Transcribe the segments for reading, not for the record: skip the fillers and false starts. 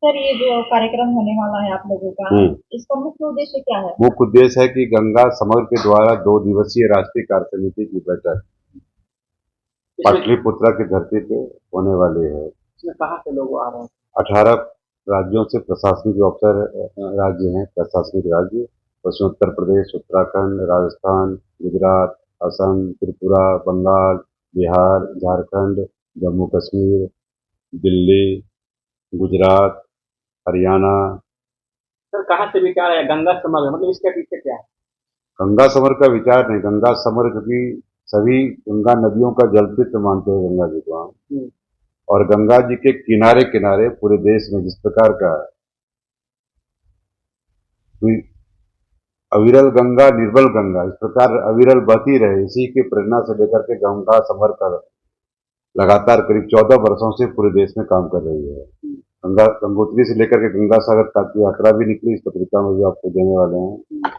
Sir, ये जो कार्यक्रम होने वाला है आप लोगों का, इसका मुख्य उद्देश्य क्या है? मुख्य उद्देश्य है कि गंगा समग्र के द्वारा 2 दिवसीय राष्ट्रीय कार्य समिति की बैठक पाटलिपुत्रा की धरती पे होने वाली है। इसमें कहाँ से लोग आ रहे हैं? 18 राज्यों से प्रशासनिक अफसर राज्य हैं, प्रशासनिक राज्य उसमें उत्तर प्रदेश, उत्तराखंड, राजस्थान, गुजरात, असम, त्रिपुरा, बंगाल, बिहार, झारखंड, जम्मू कश्मीर, दिल्ली, गुजरात, हरियाणा। सर, कहाँ से विचार है गंगा समग्र, मतलब इसके पीछे क्या है? गंगा समर का विचार नहीं, गंगा समर क्योंकि सभी गंगा नदियों का जलतृप्त मानते हैं गंगा जी को हम। और गंगा जी के किनारे किनारे पूरे देश में जिस प्रकार का अविरल गंगा निर्मल गंगा इस प्रकार अविरल बहती रहे, इसी की प्रेरणा से लेकर के गंगा समर का लगातार करीब 14 वर्षों से पूरे देश में काम कर रही है। गंगा गंगोत्री से लेकर के गंगा सागर तक की यात्रा भी निकली, इस पत्रिका में भी आपको देने वाले हैं।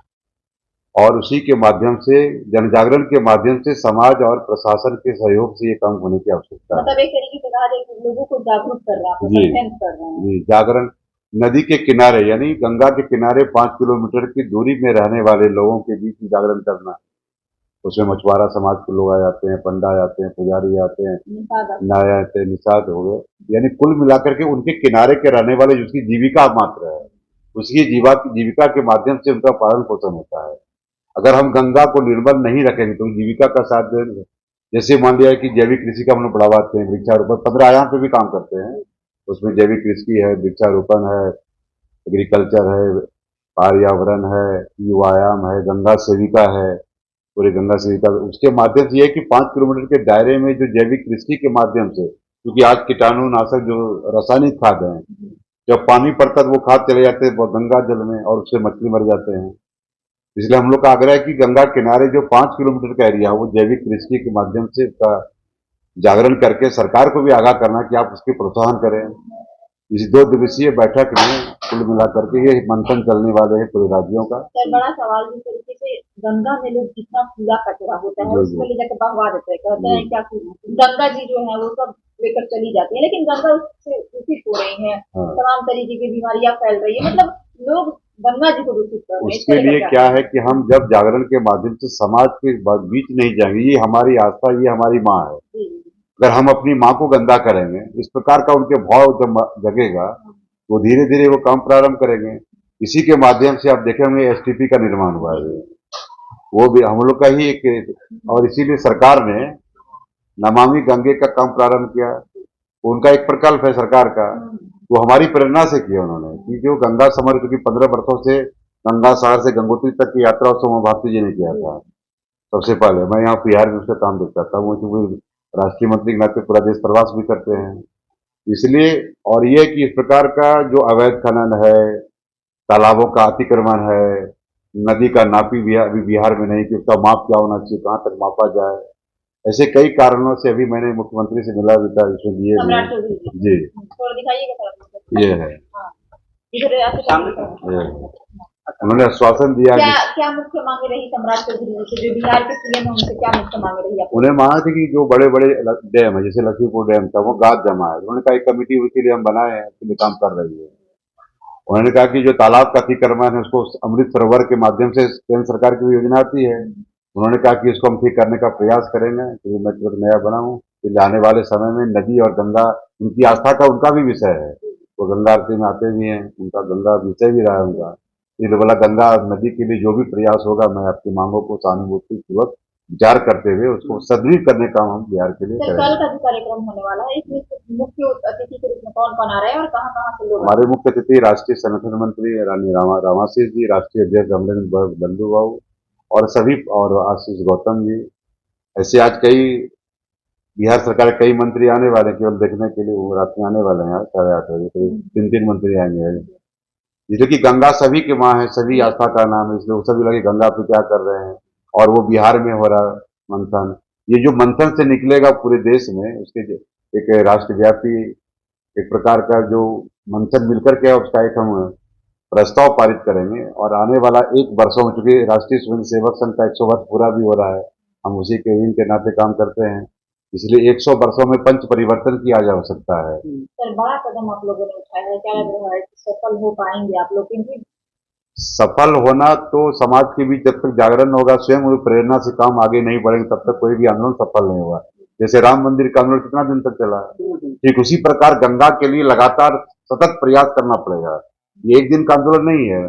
और उसी के माध्यम से जन जागरण के माध्यम से समाज और प्रशासन के सहयोग से ये काम होने की आवश्यकता है। मतलब एक तरीके से कहा जाए कि लोगों को जागरूक कर रहे हैं, जी सस्पेंस कर रहे हैं। जी, जागरण नदी के किनारे यानी गंगा के किनारे 5 किलोमीटर की दूरी में रहने वाले लोगों के बीच में जागरण करना। उसमें मछुआरा समाज के लोग आ जाते हैं, पंडा आ जाते हैं, पुजारी आते हैं, नाय आते हैं, निषाद हो गए, यानी कुल मिलाकर के उनके किनारे के रहने वाले जिसकी जीविका मात्र है, उसकी जीविका के माध्यम से उनका पालन पोषण होता है। अगर हम गंगा को निर्मल नहीं रखेंगे तो जीविका का साथ देंगे। जैसे मान लिया कि जैविक कृषि का हम लोग बढ़ावाते हैं, वृक्षारोपण 15 आयाम पे भी काम करते हैं। उसमें जैविक कृषि है, वृक्षारोपण है, एग्रीकल्चर है, पर्यावरण है, युवायाम है, गंगा सेविका है, पूरे गंगा सेविका उसके माध्यम से यह है कि 5 किलोमीटर के दायरे में जो जैविक कृषि के माध्यम से, क्योंकि आज कीटाणु नाशक जो रासायनिक खाद है, जब पानी पड़ता है तो वो खाद चले जाते हैं गंगा जल में और उससे मछली मर जाते हैं। इसलिए हम लोग का आग्रह है कि गंगा किनारे जो 5 किलोमीटर का एरिया है वो जैविक कृषि के माध्यम से उसका जागरण करके सरकार को भी आगाह करना कि आप उसके प्रोत्साहन करें। इस 2 दिवसीय बैठक में कुल मिलाकर के ये मंथन चलने वाले हैं पूरे राज्यों का। सर, बड़ा सवाल जिस तरीके से गंगा में लोग जितना कूड़ा कचरा होता है उसको ले जाकर बहवा देते हैं, कहते हैं क्या कि गंगा जी जो है वो सब लेकर चली जाती है, लेकिन गंगा उससे दूषित हो रही है। हाँ। तमाम तरीके की बीमारियां फैल रही है, मतलब लोग गंगा जी को दूषित कर रहे हैं। उसके लिए क्या है कि हम जब जागरण के माध्यम से समाज के बीच नहीं जाएंगे, ये हमारी आस्था, ये हमारी माँ है। अगर हम अपनी माँ को गंदा करेंगे, इस प्रकार का उनके भाव जब जगेगा तो धीरे धीरे वो काम प्रारंभ करेंगे। इसी के माध्यम से आप देखेंगे एसटीपी का निर्माण हुआ है, वो भी हम लोग का ही एक, और इसीलिए सरकार ने नमामि गंगे का काम प्रारंभ किया। उनका एक प्रकल्प है सरकार का, वो हमारी प्रेरणा से किया उन्होंने कि जो गंगा समर क्योंकि 15 वर्षों से गंगा सागर से गंगोत्री तक की यात्रा उस समय भारती जी ने किया था। सबसे पहले मैं यहाँ बिहार में उसका काम देखता था, वो क्योंकि राष्ट्रीय मंत्री के नाते पूरा देश प्रवास भी करते हैं, इसलिए। और ये कि इस प्रकार का जो अवैध खनन है, तालाबों का अतिक्रमण है, नदी का नापी अभी बिहार में नहीं कि उसका माप क्या होना चाहिए, कहाँ तक मापा जाए, ऐसे कई कारणों से अभी मैंने मुख्यमंत्री से मिला भी था, इसमें दिए भी हैं। जी, थोड़ा दिखाइएगा सर। ये है, हाँ, इधर आके सामने। ये है। उन्होंने आश्वासन दिया क्या कि क्या मुख्य मांगे रही सम्राट चौधरी से, जो बिहार के सीएम है, उनसे क्या मुख्य मांगे रही आपको? उन्हें मांगा थी कि जो बड़े बड़े डैम है जैसे लखीमपुर डैम था वो गाद जमा है, उन्होंने कहा एक कमेटी उसी लिए हम बनाए हैं, उसके लिए काम कर रही है। उन्होंने कहा कि जो तालाब का अतिक्रमण है उसको अमृत सरोवर के माध्यम से केंद्र सरकार की भी योजना आती है, उन्होंने कहा कि इसको हम ठीक करने का प्रयास करेंगे, क्योंकि मैं तुरंत नया बना हूँ। फिर आने वाले समय में नदी और गंगा उनकी आस्था का उनका भी विषय है, वो गंगा आरती में आते भी हैं, उनका गंगा विषय भी रहा है उनका। इसलिए बोला गंगा नदी के लिए जो भी प्रयास होगा मैं आपकी मांगों को सहानुभूति पूर्वक विचार करते हुए उसको सदृढ़ करने का हम बिहार के लिए सर, कल करेंगे। का जो कार्यक्रम होने वाला है इसमें मुख्य अतिथि के रूप में कौन कौन आ रहा है और कहाँ कहाँ से लोग? हमारे मुख्य अतिथि राष्ट्रीय संगठन मंत्री रानी रामाशीष जी, राष्ट्रीय अध्यक्ष अमरेंद्र बंधु बाबू और सभी, और आशीष गौतम जी, ऐसे आज कई बिहार सरकार के कई मंत्री आने वाले हैं केवल देखने के लिए, वो रात में आने वाले हैं, 8:30 बजे करीब 3 मंत्री आएंगे। इसलिए कि गंगा सभी की माँ है, सभी आस्था का नाम है, इसलिए वो सभी लगे गंगा पे क्या कर रहे हैं, और वो बिहार में हो रहा मंथन। ये जो मंथन से निकलेगा पूरे देश में उसके एक राष्ट्रव्यापी एक प्रकार का जो मंथन मिलकर के उसका एक हम प्रस्ताव पारित करेंगे, और आने वाला 1 वर्षों में, चूंकि राष्ट्रीय स्वयं सेवक संघ का 100 वर्ष पूरा भी हो रहा है, हम उसी के ऋण के नाते काम करते हैं, इसलिए 100 वर्षों में पंच परिवर्तन की आज आवश्यकता है। सर बड़ा कदम आप लोगों ने उठाया है, क्या लग रहा है कि सफल हो पाएंगे आप लोग, क्योंकि सफल होना तो समाज के बीच जब तक जागरण होगा, स्वयं वो प्रेरणा से काम आगे नहीं बढ़ेंगे, तब तक कोई भी आंदोलन सफल नहीं होगा। जैसे राम मंदिर का आंदोलन कितना दिन तक चला, ठीक उसी प्रकार गंगा के लिए लगातार सतत प्रयास करना पड़ेगा। ये एक दिन का आंदोलन नहीं है।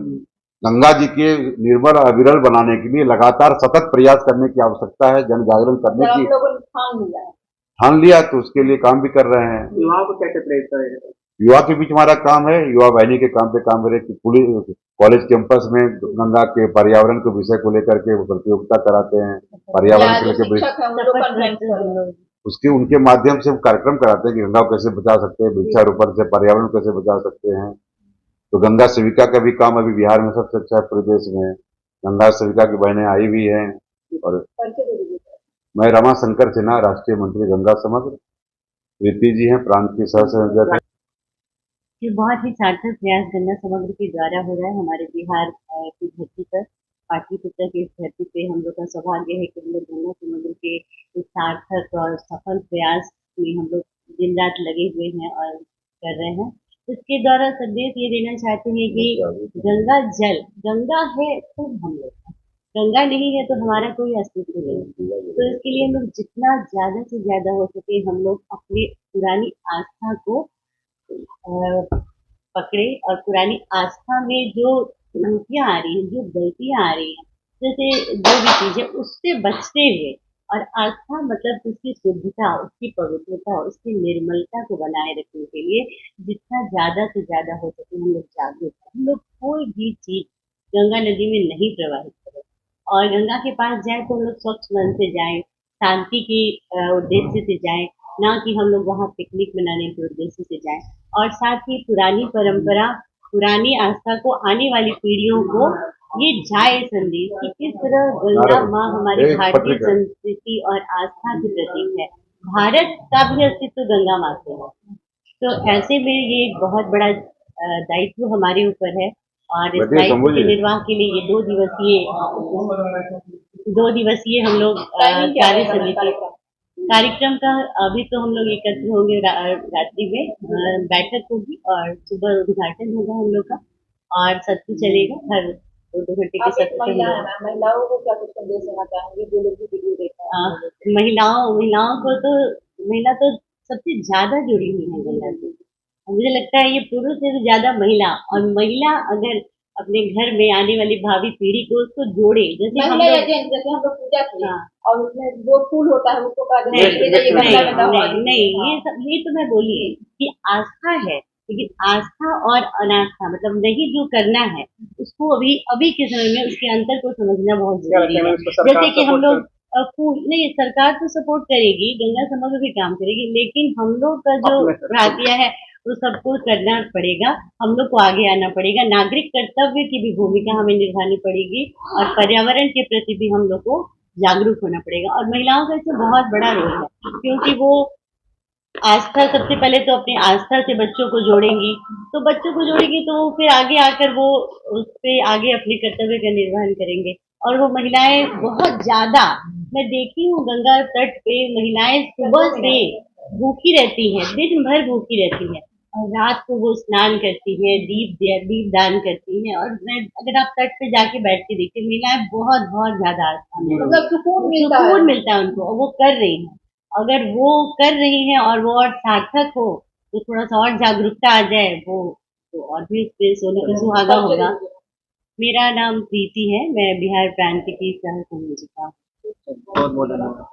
गंगा जी के निर्मल और अविरल बनाने के लिए लगातार सतत प्रयास करने की आवश्यकता है, जन जागरण करने सर की। आप लोगों ने ठान लिया है। ठान लिया तो उसके लिए काम भी कर रहे हैं। युवाओं को कैसे प्रेरित करेगा? युवा के बीच हमारा काम है, युवा वाहिनी के काम पे काम करे कि पुलिस कॉलेज कैंपस में गंगा के पर्यावरण के विषय को लेकर के वो प्रतियोगिता कराते हैं, पर्यावरण या को जो लेकर शिक्षक है उन लोग कॉन्फ्रेंस कर, उसके उनके माध्यम से हम कार्यक्रम कराते हैं कि गंगा को कैसे बचा सकते हैं, वृक्षारोपण से पर्यावरण को कैसे बचा सकते हैं। तो गंगा सेविका का भी काम अभी बिहार में सबसे अच्छा है पूरे देश में। गंगा सेविका की बहनें आई भी हैं। और परिचय दे दीजिए सर। मैं रमा शंकर सिन्हा, राष्ट्रीय मंत्री गंगा समग्र। प्रीति जी हैं प्रांत की सह संयोजक। ये बहुत ही सार्थक प्रयास गंगा समग्र के द्वारा हो रहा है हमारे बिहार की धरती पर। पाटलिपुत्र की इस धरती पे हम लोग का सौभाग्य है कि हम लोग गंगा समग्र के इस सार्थक और सफल प्रयास में हम लोग दिन रात लगे हुए हैं और कर रहे हैं। इसके द्वारा संदेश ये देना चाहते हैं कि गंगा जल, गंगा है तो हम लोग हैं। गंगा नहीं है तो हमारा कोई अस्तित्व नहीं है। तो इसके लिए हम लोग जितना ज्यादा से ज्यादा हो सके हम लोग अपनी पुरानी आस्था को पकड़े और पुरानी आस्था में जो त्रुटियां आ रही हैं, जो गलतियां आ रही हैं, जैसे जो भी चीजें उससे बचते हुए, और आस्था मतलब उसकी शुद्धता, उसकी पवित्रता, उसकी निर्मलता को बनाए रखने के लिए जितना ज्यादा से ज्यादा हो सके हम लोग जागरूक हैं। हम लोग कोई भी चीज गंगा नदी में नहीं प्रवाहित करें और गंगा के पास जाए तो हम लोग स्वच्छ मन से जाएं, शांति के उद्देश्य से जाएं, ना कि हम लोग वहाँ पिकनिक मनाने के उद्देश्य से जाएं। और साथ ही पुरानी परंपरा, पुरानी आस्था को आने वाली पीढ़ियों को ये जाए संदेश कि किस तरह गंगा माँ हमारी भारतीय संस्कृति और आस्था की प्रतीक है। भारत का भी अस्तित्व गंगा माँ से है। तो ऐसे में ये एक बहुत बड़ा दायित्व हमारे ऊपर है और इस दायित्व के निर्वाह के लिए ये 2 दिवसीय हम लोग कार्य समिति कार्यक्रम का अभी तो हम लोग एकत्र होंगे रात्रि में बैठक होगी और सुबह उद्घाटन होगा हम लोग का और सत्र चलेगा हर 2 घंटे के सत्र। महिलाओं को क्या कुछ संदेश देना चाहेंगे जो लोग वीडियो देख रहे हैं? महिलाओं को तो महिला तो सबसे ज्यादा जुड़ी हुई है गंगा से। मुझे लगता है ये पुरुष से भी ज्यादा महिला, और महिला अगर अपने घर में आने वाली भावी पीढ़ी को उसको जोड़े, जैसे हम लोग जैसे हम लोग पूजा किए और उसमें जो फूल होता है उसको कहा नहीं, ये तो मैं बोली कि आस्था है, लेकिन आस्था और अनास्था मतलब नहीं जो करना है उसको अभी अभी के समय में उसके अंतर को समझना बहुत जरूरी है। जैसे कि हम लोग नहीं, सरकार तो सपोर्ट करेगी, गंगा समग्र भी काम करेगी, लेकिन हम लोग का जो भ्रातिया है वो सबको करना पड़ेगा। हम लोग को आगे आना पड़ेगा, नागरिक कर्तव्य की भी भूमिका हमें निभानी पड़ेगी और पर्यावरण के प्रति भी हम लोग को जागरूक होना पड़ेगा। और महिलाओं का इसमें बहुत बड़ा रोल है क्योंकि वो आस्था, सबसे पहले तो अपनी आस्था से बच्चों को जोड़ेंगी, तो बच्चों को जोड़ेंगी तो फिर आगे आकर वो उस पे आगे अपने कर्तव्य का निर्वहन करेंगे। और वो महिलाएं बहुत ज्यादा, मैं देखी हूँ गंगा तट पे महिलाएं सुबह से भूखी रहती हैं, दिन भर भूखी रहती हैं और रात को वो स्नान करती है, दीप दान करती है। और मैं अगर आप तट पे जाके बैठ के देखिए, महिलाएं बहुत बहुत ज्यादा आस्था में, मतलब सुकून मिलता है उनको, और वो कर रही हैं। अगर वो कर रही हैं और वो और सार्थक हो तो थोड़ा सा और जागरूकता आ जाए वो तो और भी इससे सोने का सुहागा होगा। मेरा नाम प्रीति है, मैं बिहार प्रांत की सह संयोजिका हूँ। बहुत बहुत धन्यवाद।